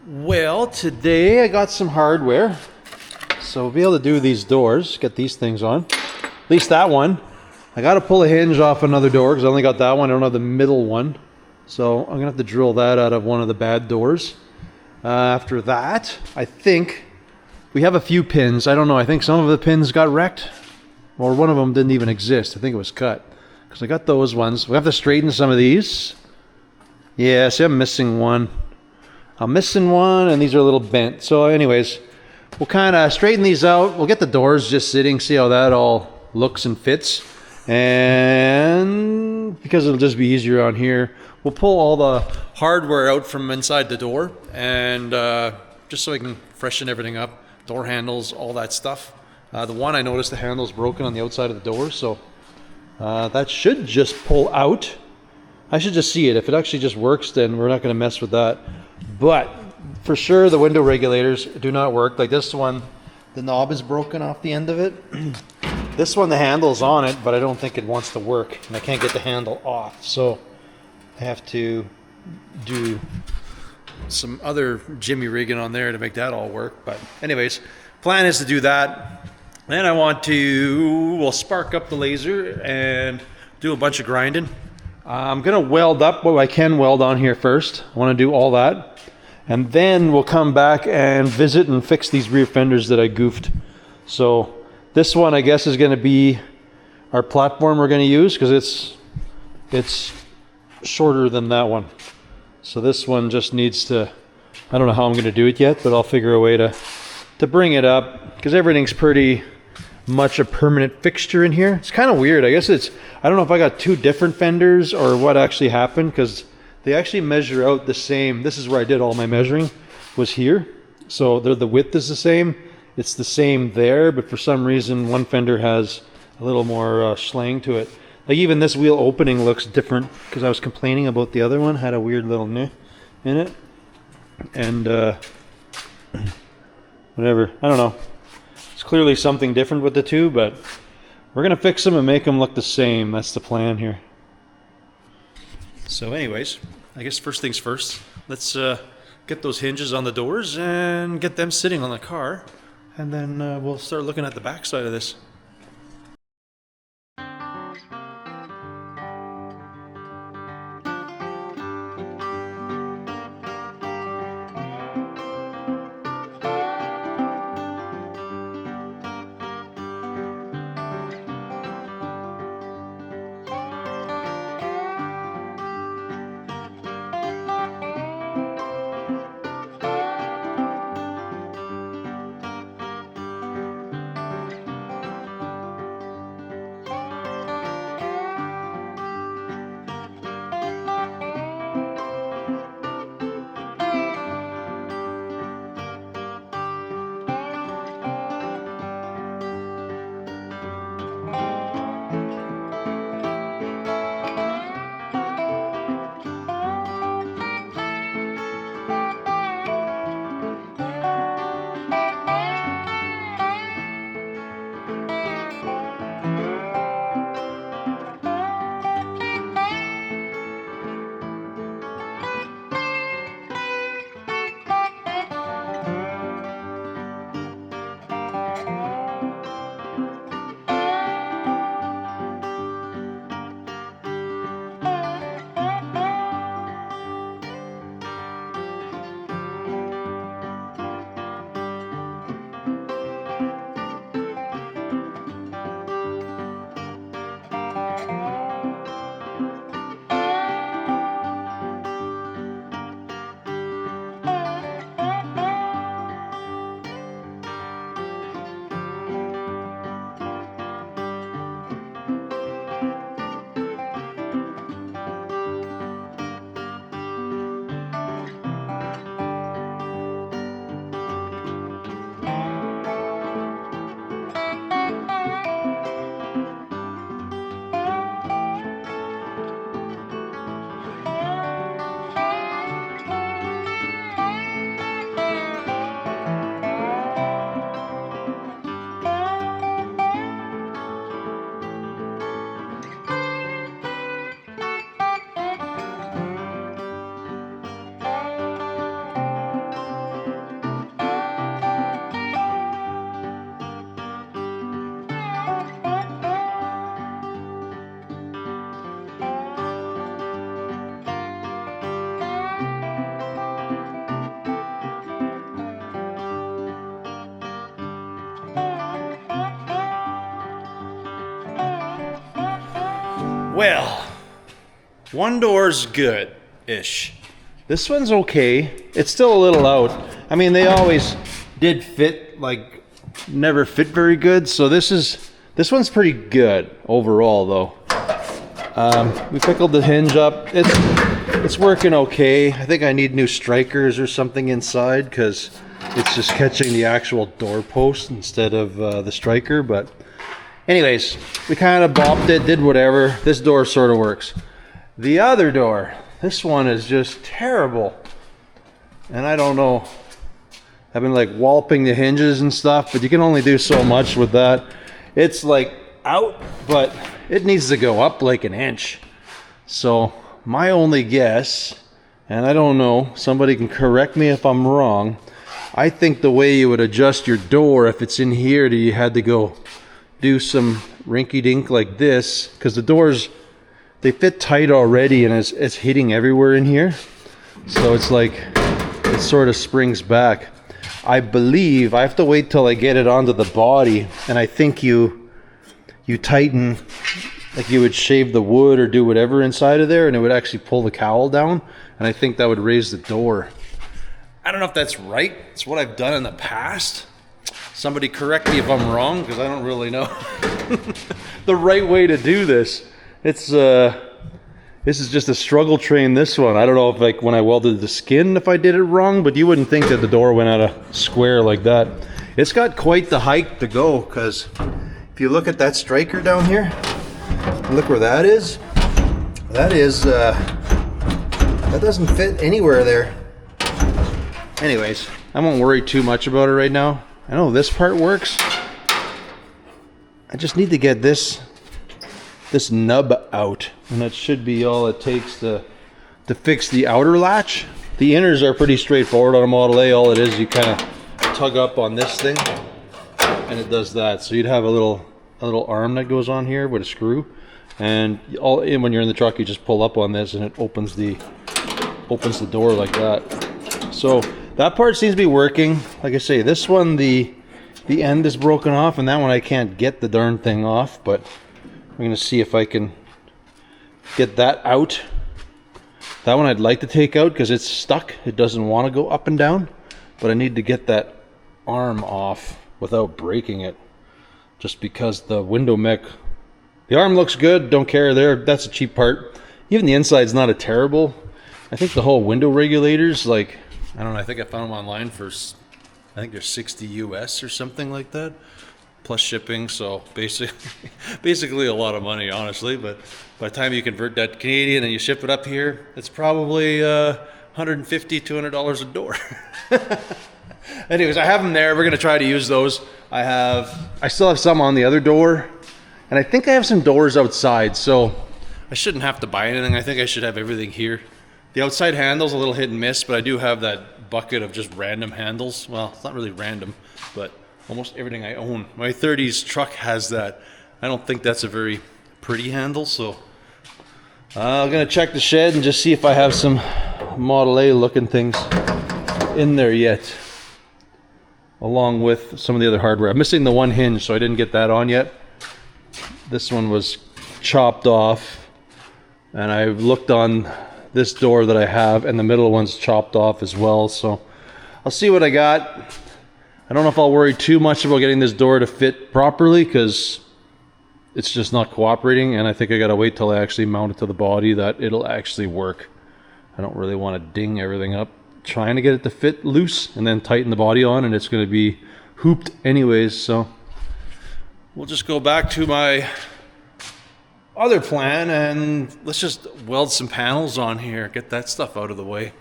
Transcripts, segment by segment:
Well, today I got some hardware, so we'll be able to do these doors, get these things on. At least that one. I got to pull a hinge off another door because I only got that one. I don't have the middle one, so I'm gonna have to drill that out of one of the bad doors. After that, I think we have a few pins. I don't know. I think some of the pins got wrecked, or one of them didn't even exist. I think it was cut because I got those ones. We have to straighten some of these. Yeah, see, I'm missing one. I'm missing one, and these are a little bent. So anyways, we'll kind of straighten these out. We'll get the doors just sitting, see how that all looks and fits. And because it'll just be easier on here, we'll pull all the hardware out from inside the door, and just so I can freshen everything up. Door handles, all that stuff. The one I noticed the handle's broken on the outside of the door, so that should just pull out. I should just see it. If it actually just works, then we're not going to mess with that. But for sure, the window regulators do not work. Like this one, the knob is broken off the end of it. This one, the handle's on it, but I don't think it wants to work, and I can't get the handle off. So I have to do some other jimmy rigging on there to make that all work. But anyways, plan is to do that. Then I want to, we'll spark up the laser and do a bunch of grinding. I'm gonna weld up what I can weld on here first. I want to do all that, and then we'll come back and visit and fix these rear fenders that I goofed. So this one, I guess, is going to be our platform we're going to use because it's shorter than that one. So this one just needs to, I don't know how I'm going to do it yet, but I'll figure a way to bring it up because everything's pretty much a permanent fixture in here. It's kind of weird. I guess I don't know if I got two different fenders or what actually happened, because they actually measure out the same. This is where I did all my measuring, was here. So the width is the same. It's the same there, but for some reason one fender has a little more slang to it. Like even this wheel opening looks different because I was complaining about the other one had a weird little neh in it. And whatever, I don't know. It's clearly something different with the two, but we're gonna fix them and make them look the same. That's the plan here. So anyways, I guess first things first, let's get those hinges on the doors and get them sitting on the car, and then we'll start looking at the back side of this. Well, one door's good-ish. This one's okay. It's still a little out. I mean, they always did fit, like, never fit very good. So this one's pretty good overall, though. We pickled the hinge up. It's working okay. I think I need new strikers or something inside because it's just catching the actual doorpost instead of the striker. But anyways, we kind of bopped it, did whatever. This door sort of works. The other door, this one is just terrible. And I don't know. I've been like walloping the hinges and stuff, but you can only do so much with that. It's like out, but it needs to go up like an inch. So my only guess, and I don't know, somebody can correct me if I'm wrong. I think the way you would adjust your door if it's in here, you had to go do some rinky-dink like this, because the doors, they fit tight already and it's hitting everywhere in here. So it's like, it sort of springs back. I believe I have to wait till I get it onto the body, and I think you tighten, like you would shave the wood or do whatever inside of there, and it would actually pull the cowl down, and I think that would raise the door. I don't know if that's right. It's what I've done in the past. Somebody correct me if I'm wrong, because I don't really know the right way to do this. It's this is just a struggle train, this one. I don't know if, like, when I welded the skin, if I did it wrong, but you wouldn't think that the door went out of square like that. It's got quite the height to go, because if you look at that striker down here, look where that is. That is, that doesn't fit anywhere there. Anyways, I won't worry too much about it right now. I know this part works. I just need to get this nub out, and that should be all it takes to fix the outer latch. The inners are pretty straightforward on a Model A. All it is, you kind of tug up on this thing and it does that. So you'd have a little arm that goes on here with a screw, and when you're in the truck, you just pull up on this and it opens the door like that. So that part seems to be working. Like I say, this one, the end is broken off, and that one I can't get the darn thing off, but I'm going to see if I can get that out. That one I'd like to take out because it's stuck. It doesn't want to go up and down, but I need to get that arm off without breaking it, just because the window mech, the arm looks good, don't care there. That's a cheap part. Even the inside's not a terrible. I think the whole window regulators, like, I don't know, I think I found them online for, I think they're 60 US or something like that, plus shipping. So basically a lot of money, honestly. But by the time you convert that Canadian and you ship it up here, it's probably $150, $200 a door. Anyways, I have them there. We're gonna try to use those. I still have some on the other door, and I think I have some doors outside, so I shouldn't have to buy anything. I think I should have everything here. The outside handle's a little hit and miss, but I do have that bucket of just random handles. Well, it's not really random, but almost everything I own. My 30s truck has that. I don't think that's a very pretty handle, so I'm gonna check the shed and just see if I have some Model A looking things in there yet, along with some of the other hardware. I'm missing the one hinge, so I didn't get that on yet. This one was chopped off, and I looked on this door that I have, and the middle one's chopped off as well, so I'll see what I got. I don't know if I'll worry too much about getting this door to fit properly, because it's just not cooperating, and I think I gotta wait till I actually mount it to the body that it'll actually work. I don't really want to ding everything up trying to get it to fit loose and then tighten the body on, and it's going to be hooped anyways. So we'll just go back to my other plan and let's just weld some panels on here, get that stuff out of the way.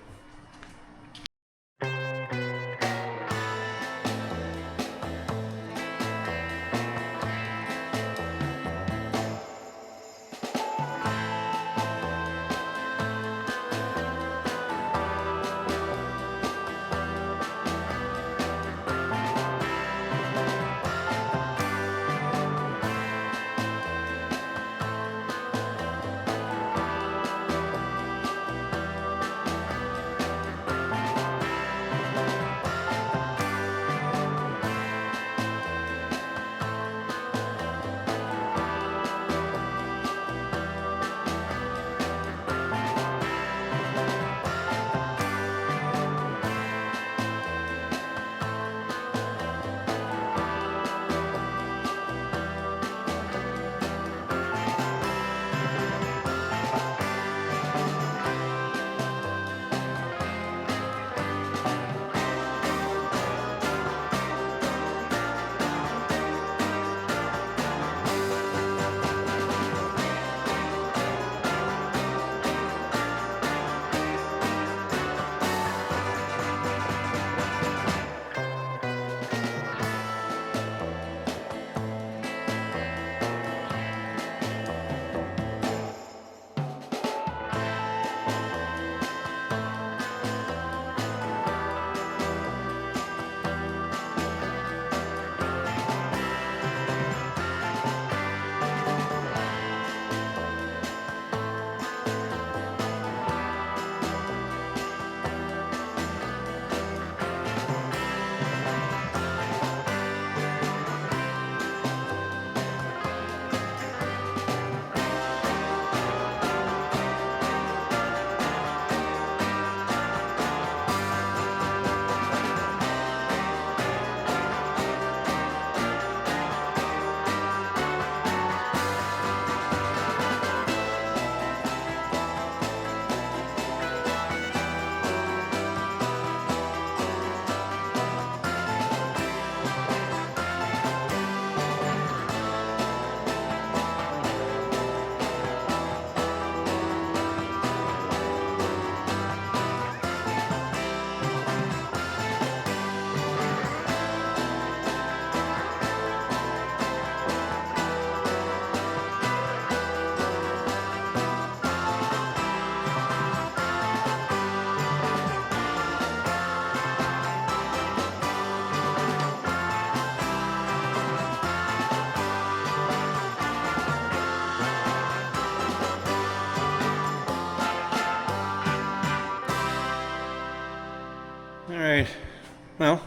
well,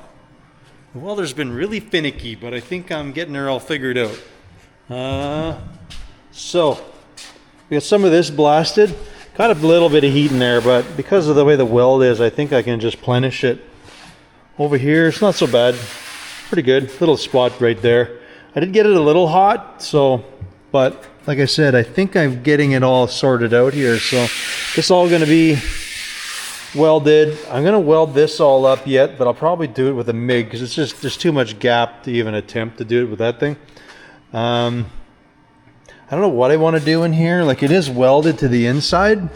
the welder's been really finicky, but I think I'm getting her all figured out. So we got some of this blasted. Got a little bit of heat in there, but because of the way the weld is, I think I can just plenish it. Over here, it's not so bad. Pretty good. Little spot right there. I did get it a little hot, so, but like I said, I think I'm getting it all sorted out here. So it's all going to be welded. I'm going to weld this all up yet, but I'll probably do it with a MIG because it's just, there's too much gap to even attempt to do it with that thing. I don't know what I want to do in here. Like, it is welded to the inside.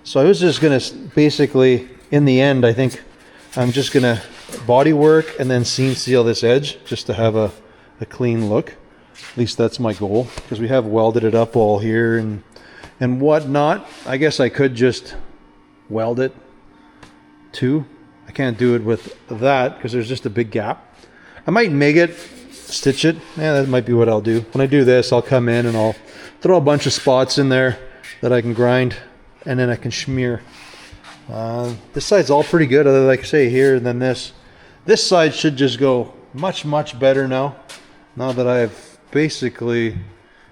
So I was just going to basically, in the end, I think I'm just going to body work and then seam seal this edge just to have a clean look. At least that's my goal, because we have welded it up all here and whatnot. I guess I could just weld it too. I can't do it with that because there's just a big gap. I might MIG it, stitch it. Yeah, that might be what I'll do. When I do this, I'll come in and I'll throw a bunch of spots in there that I can grind, and then I can smear. This side's all pretty good, other like I say here, and then this side should just go much better now that I've basically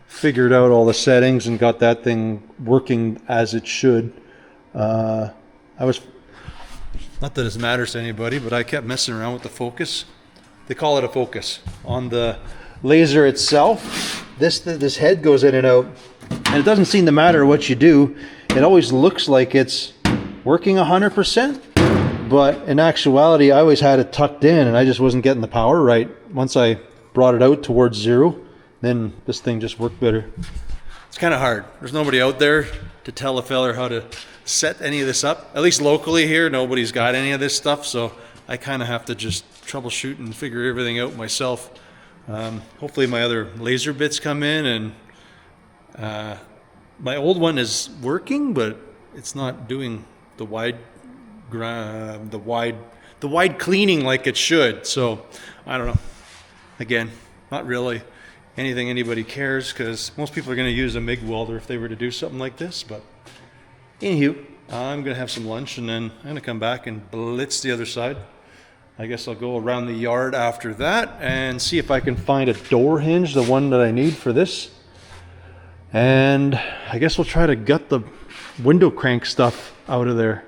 figured out all the settings and got that thing working as it should. I was, not that it matters to anybody, but I kept messing around with the focus. They call it a focus on the laser itself. This head goes in and out, and it doesn't seem to matter what you do. It always looks like it's working 100%, but in actuality, I always had it tucked in, and I just wasn't getting the power right. Once I brought it out towards 0, then this thing just worked better. It's kind of hard. There's nobody out there to tell a feller how to set any of this up. At least locally here, nobody's got any of this stuff, so I kind of have to just troubleshoot and figure everything out myself. Hopefully my other laser bits come in, and my old one is working, but it's not doing the wide cleaning like it should. So I don't know. Again, not really anything anybody cares, because most people are going to use a MIG welder if they were to do something like this. But anywho, I'm going to have some lunch, and then I'm going to come back and blitz the other side. I guess I'll go around the yard after that and see if I can find a door hinge, the one that I need for this. And I guess we'll try to gut the window crank stuff out of there.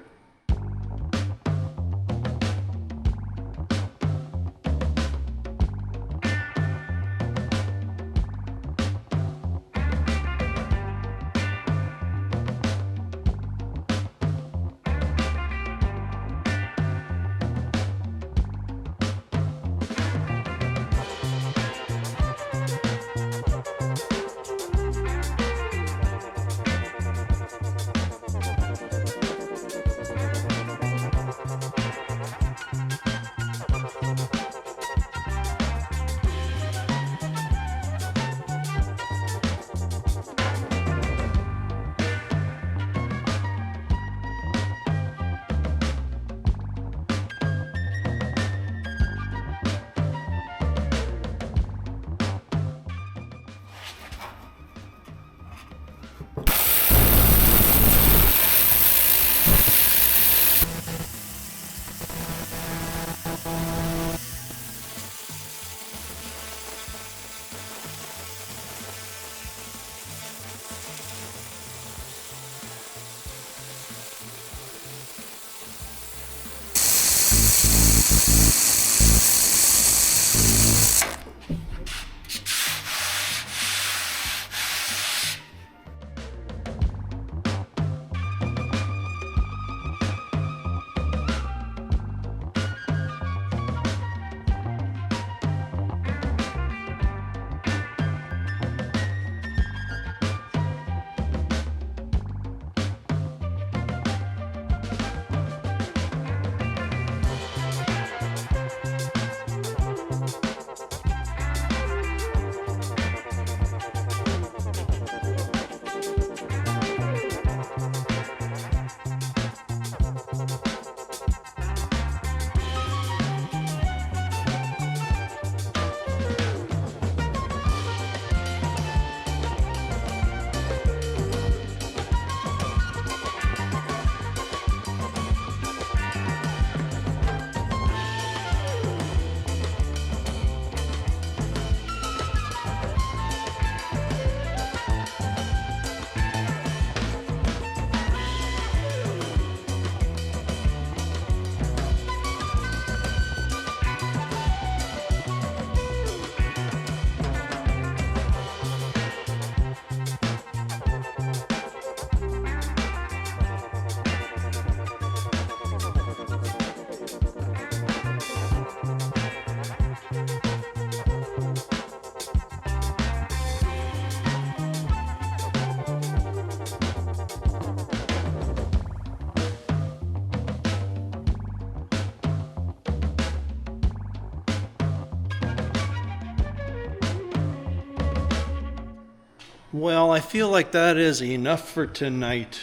Well, I feel like that is enough for tonight.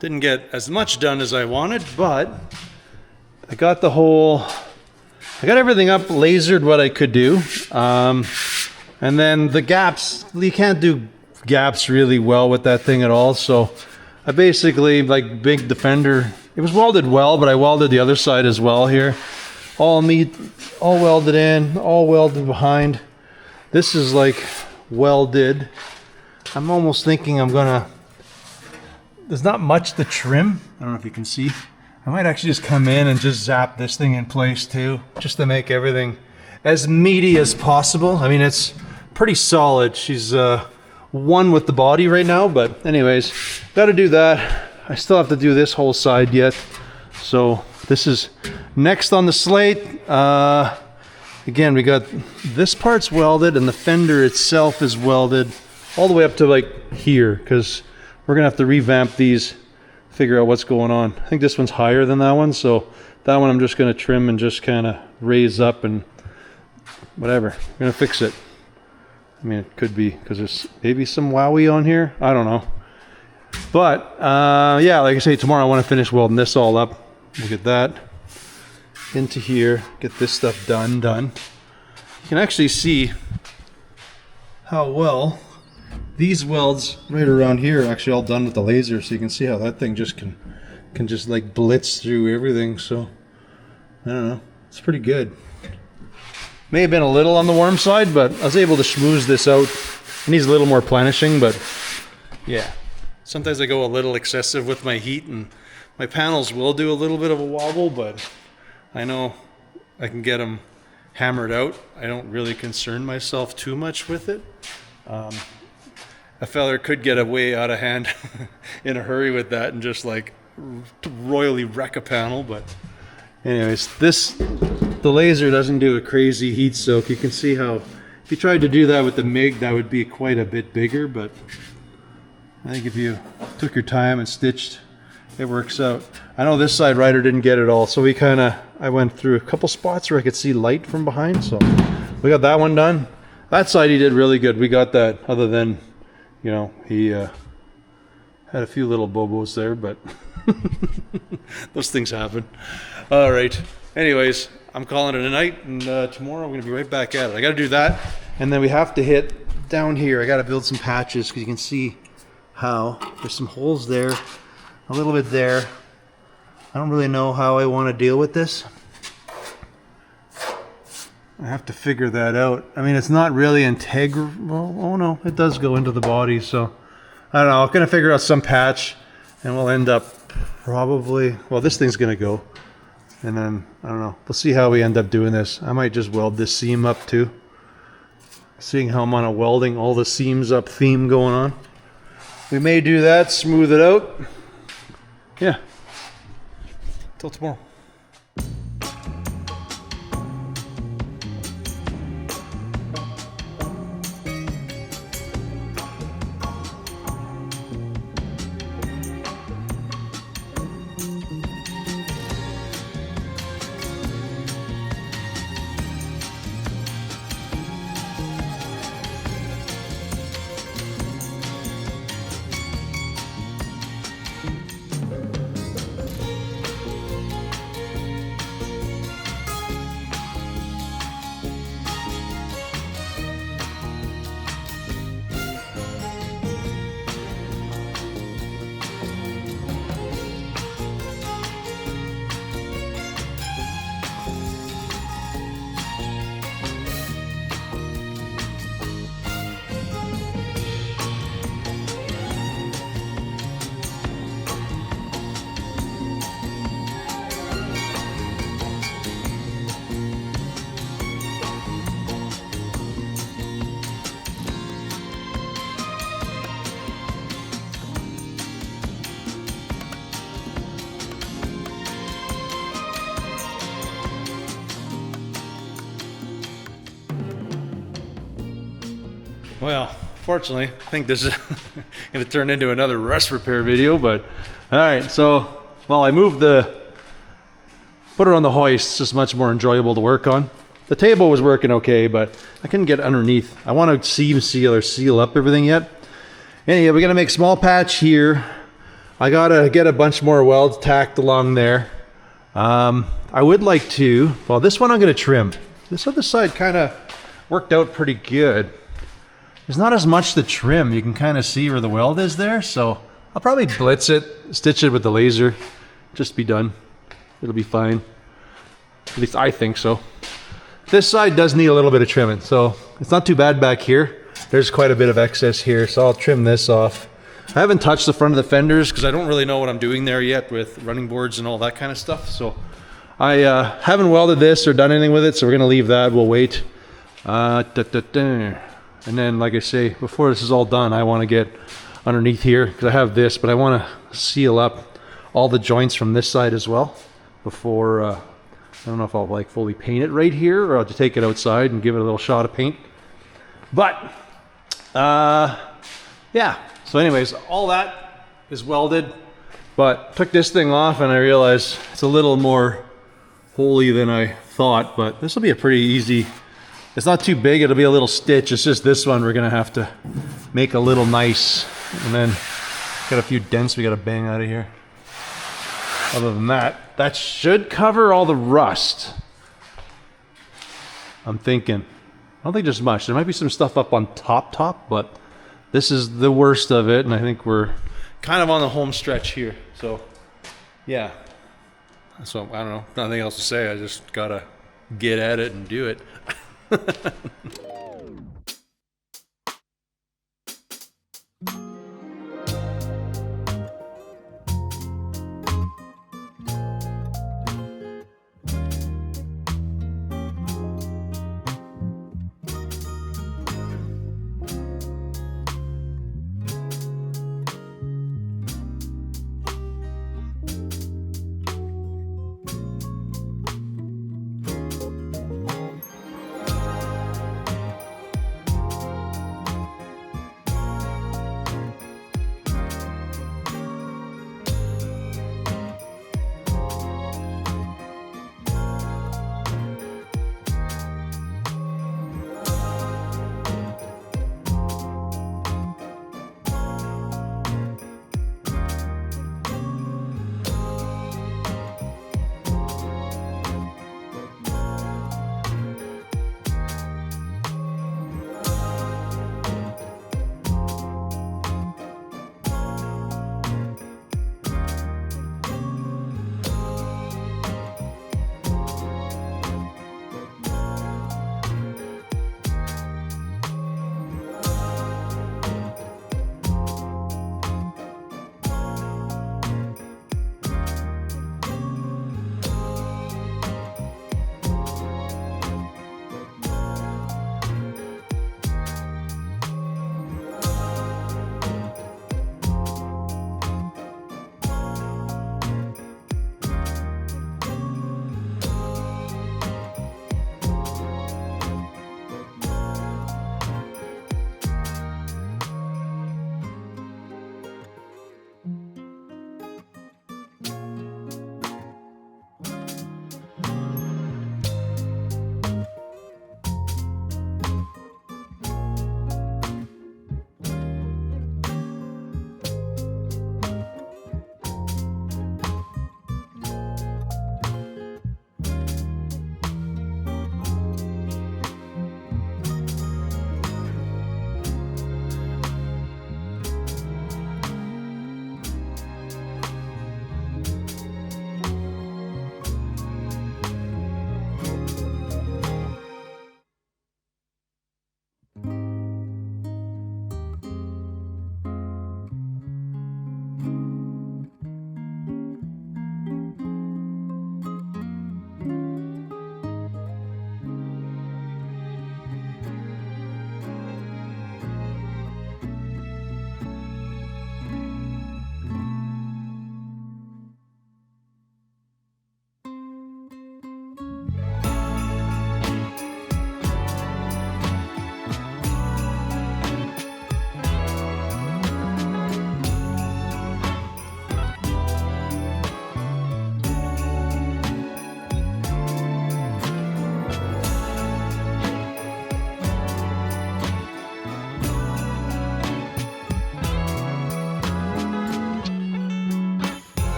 Didn't get as much done as I wanted, but I got everything up, lasered what I could do. And then the gaps, you can't do gaps really well with that thing at all. So I basically like big the fender. It was welded well, but I welded the other side as well here. All welded in, all welded behind. This is like welded. I'm almost thinking there's not much to trim. I don't know if you can see. I might actually just come in and just zap this thing in place too, just to make everything as meaty as possible. I mean, it's pretty solid. She's one with the body right now, but anyways, got to do that. I still have to do this whole side yet. So this is next on the slate. Again, we got this part's welded and the fender itself is welded all the way up to like here, because we're gonna have to revamp these, figure out what's going on. I think this one's higher than that one, so that one I'm just gonna trim and just kind of raise up and whatever. We're gonna fix it. I mean, it could be because there's maybe some wowie on here. I don't know. But yeah, like I say, tomorrow I want to finish welding this all up. We'll get that into here, get this stuff done. You can actually see how well these welds right around here are actually all done with the laser, so you can see how that thing just can just like blitz through everything. So I don't know, it's pretty good. May have been a little on the warm side, but I was able to schmooze this out. It needs a little more plenishing, but yeah. Sometimes I go a little excessive with my heat and my panels will do a little bit of a wobble, but I know I can get them hammered out. I don't really concern myself too much with it. A feller could get way out of hand in a hurry with that and just like royally wreck a panel, but anyways, the laser doesn't do a crazy heat soak. You can see how if you tried to do that with the MIG, that would be quite a bit bigger, but I think if you took your time and stitched, it works out. I know this side Ryder didn't get it all, so I went through a couple spots where I could see light from behind, so we got that one done. That side he did really good. We got that, other than, you know, he had a few little bobos there, but those things happen. All right. Anyways, I'm calling it a night, and tomorrow I'm going to be right back at it. I got to do that, and then we have to hit down here. I got to build some patches because you can see how there's some holes there, a little bit there. I don't really know how I want to deal with this. I have to figure that out. I mean, it's not really integral. Oh no, it does go into the body, so I don't know. I'm gonna figure out some patch, and we'll end up probably, well, this thing's gonna go, and then I don't know, we'll see how we end up doing this. I might just weld this seam up too, seeing how I'm on a welding all the seams up theme going on. We may do that, smooth it out. Yeah, till tomorrow. Well, fortunately, I think this is going to turn into another rust repair video, but all right. So, well, I moved put it on the hoist. It's just much more enjoyable to work on. The table was working okay, but I couldn't get underneath. I want to seam seal or seal up everything yet. Anyway, we're gonna make small patch here. I gotta get a bunch more welds tacked along there. I would like to, well, this one I'm gonna trim. This other side kind of worked out pretty good. There's not as much to trim. You can kind of see where the weld is there, so I'll probably blitz it, stitch it with the laser, just be done. It'll be fine. At least I think so. This side does need a little bit of trimming, so it's not too bad back here. There's quite a bit of excess here, so I'll trim this off. I haven't touched the front of the fenders because I don't really know what I'm doing there yet with running boards and all that kind of stuff. So I haven't welded this or done anything with it, so we're gonna leave that. We'll wait. And then, like I say, before this is all done, I want to get underneath here because I have this, but I want to seal up all the joints from this side as well before. I don't know if I'll like fully paint it right here or I'll just take it outside and give it a little shot of paint. But yeah. So anyways, all that is welded, but took this thing off and I realized it's a little more holy than I thought, but this will be a pretty easy, it's not too big, it'll be a little stitch. It's just this one we're gonna have to make a little nice, and then got a few dents we gotta bang out of here. Other than that, that should cover all the rust. I'm thinking. I don't think there's much. There might be some stuff up on top, but this is the worst of it, and I think we're kind of on the home stretch here. So, yeah. So, I don't know. Nothing else to say. I just gotta get at it and do it.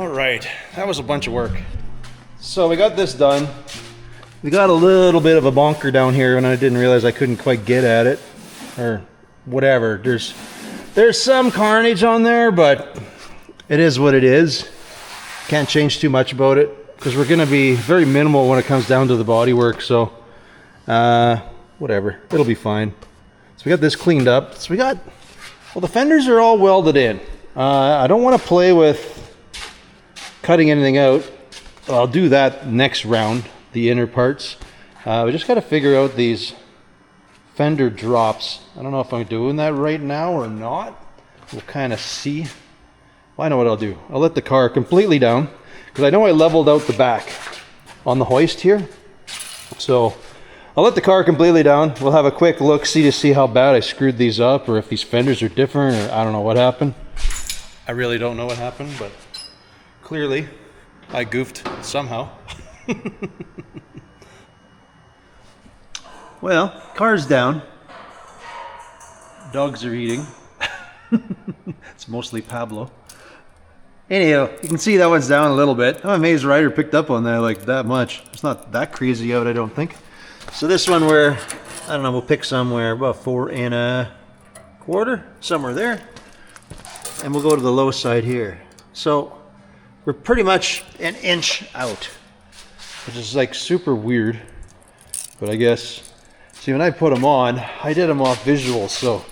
All right, that was a bunch of work. So we got this done. We got a little bit of a bonker down here, and I didn't realize I couldn't quite get at it, or whatever. There's some carnage on there, but it is what it is. Can't change too much about it, because we're going to be very minimal when it comes down to the body work, so whatever, it'll be fine. So we got this cleaned up. So well, the fenders are all welded in. I don't want to play with cutting anything out. I'll do that next round, the inner parts. We just got to figure out these fender drops. I don't know if I'm doing that right now or not. We'll kind of see. Well, I know what I'll do. I'll let the car completely down, because I know I leveled out the back on the hoist here. So I'll let the car completely down. We'll have a quick look, to see how bad I screwed these up, or if these fenders are different, or I don't know what happened. I really don't know what happened, but clearly I goofed somehow. Well, car's down. Dogs are eating. It's mostly Pablo. Anyhow, you can see that one's down a little bit. I'm amazed Ryder picked up on that like that much. It's not that crazy out, I don't think. So this one, I don't know, we'll pick somewhere about 4 1/4, somewhere there. And we'll go to the low side here. So we're pretty much 1 inch out, which is like super weird. But I guess, see, when I put them on, I did them off visual. So,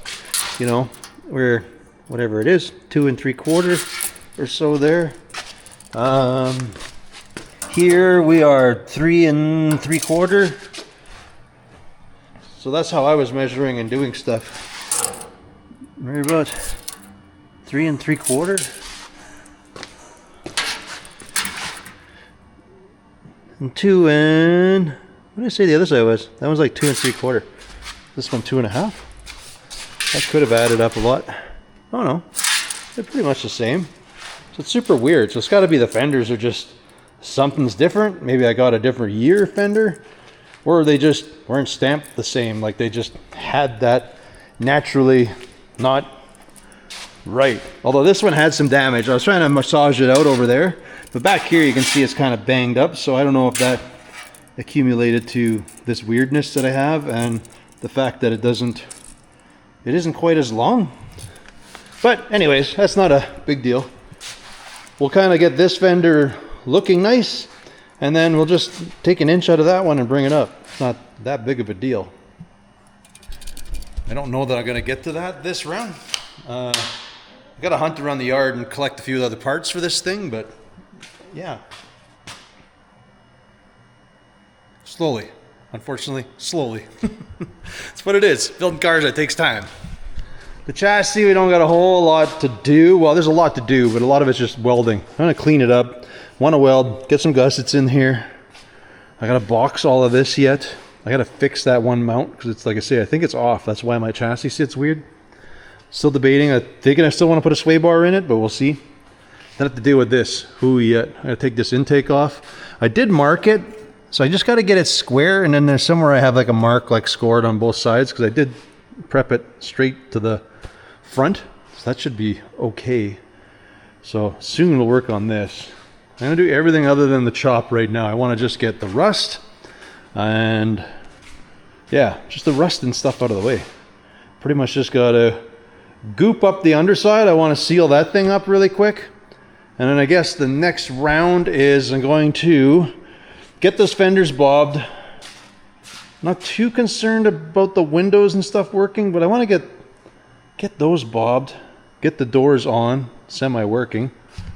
you know, we're, whatever it is, 2 3/4 or so there. Here we are 3 3/4. So that's how I was measuring and doing stuff. We're about 3 3/4. And 2 and, what did I say the other side was? That was like 2 3/4. This one 2 1/2. That could have added up a lot. Oh no, they're pretty much the same. So it's super weird. So it's got to be the fenders are just, something's different. Maybe I got a different year fender, or they just weren't stamped the same. Like they just had that naturally not right. Although this one had some damage. I was trying to massage it out over there, but back here you can see it's kind of banged up. So I don't know if that accumulated to this weirdness that I have, and the fact that it isn't quite as long. But anyways, that's not a big deal. We'll kind of get this fender looking nice, and then we'll just take 1 inch out of that one and bring it up. It's not that big of a deal. I don't know that I'm going to get to that this round. I got to hunt around the yard and collect a few other parts for this thing, but yeah. Slowly. Unfortunately, slowly. That's what it is. Building cars, it takes time. The chassis, we don't got a whole lot to do. Well, there's a lot to do, but a lot of it's just welding. I'm going to clean it up. Want to weld, get some gussets in here. I got to box all of this yet. I got to fix that one mount, because it's, like I say, I think it's off. That's why my chassis sits weird. Still debating. I'm thinking I still want to put a sway bar in it, but we'll see. Then have to deal with this. Who yet? I got to take this intake off. I did mark it, so I just got to get it square, and then there's somewhere I have like a mark like scored on both sides, because I did prep it straight to the front, so that should be okay. So soon we'll work on this. I'm gonna do everything other than the chop right now. I want to just get the rust and yeah, just the rust and stuff out of the way. Pretty much just gotta goop up the underside. I want to seal that thing up really quick, and then I guess the next round is I'm going to get those fenders bobbed. Not too concerned about the windows and stuff working, but I want to get those bobbed, get the doors on, semi-working.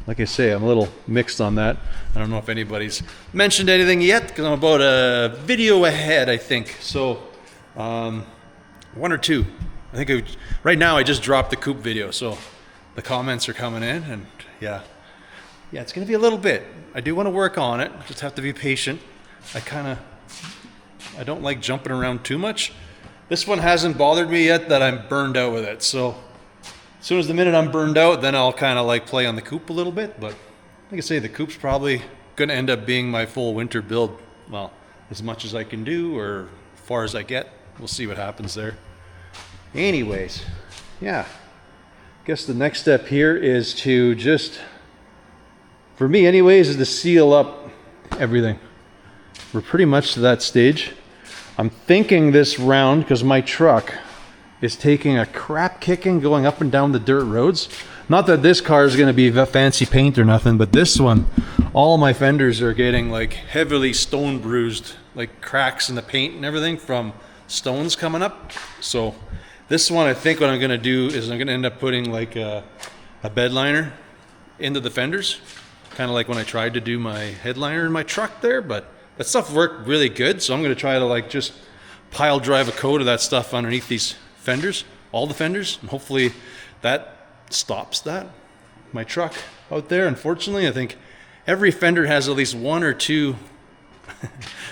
Like I say, I'm a little mixed on that. I don't know if anybody's mentioned anything yet, because I'm about a video ahead, I think. So, 1 or 2. I think right now I just dropped the coupe video, so the comments are coming in, and yeah, it's gonna be a little bit. I do want to work on it. Just have to be patient. I don't like jumping around too much. This one hasn't bothered me yet that I'm burned out with it. So as soon as the minute I'm burned out, then I'll kind of like play on the coupe a little bit. But like I say, the coupe's probably going to end up being my full winter build. Well, as much as I can do, or as far as I get. We'll see what happens there. Anyways, yeah. I guess the next step here is to just for me anyways, is to seal up everything. We're pretty much to that stage. I'm thinking this round, because my truck is taking a crap kicking going up and down the dirt roads. Not that this car is going to be fancy paint or nothing, but this one, all my fenders are getting like heavily stone bruised, like cracks in the paint and everything from stones coming up. So this one, I think what I'm going to do is I'm going to end up putting like a bed liner into the fenders, kind of like when I tried to do my headliner in my truck there, but that stuff worked really good. So I'm going to try to like just pile drive a coat of that stuff underneath these fenders, all the fenders, and hopefully that stops that. My truck out there, unfortunately, I think every fender has at least one or two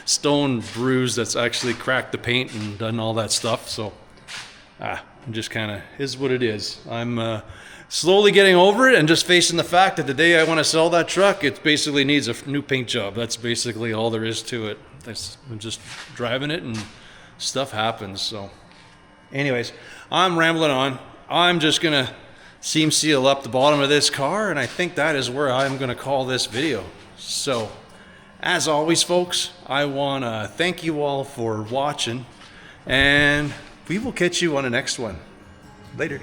stone bruise that's actually cracked the paint and done all that stuff. So it just kind of is what it is. I'm slowly getting over it and just facing the fact that the day I want to sell that truck, it basically needs a new paint job. That's basically all there is to it. I'm just driving it and stuff happens. So anyways, I'm rambling on. I'm just gonna seam seal up the bottom of this car, and I think that is where I'm gonna call this video. So as always, folks, I want to thank you all for watching, and we will catch you on the next one. Later.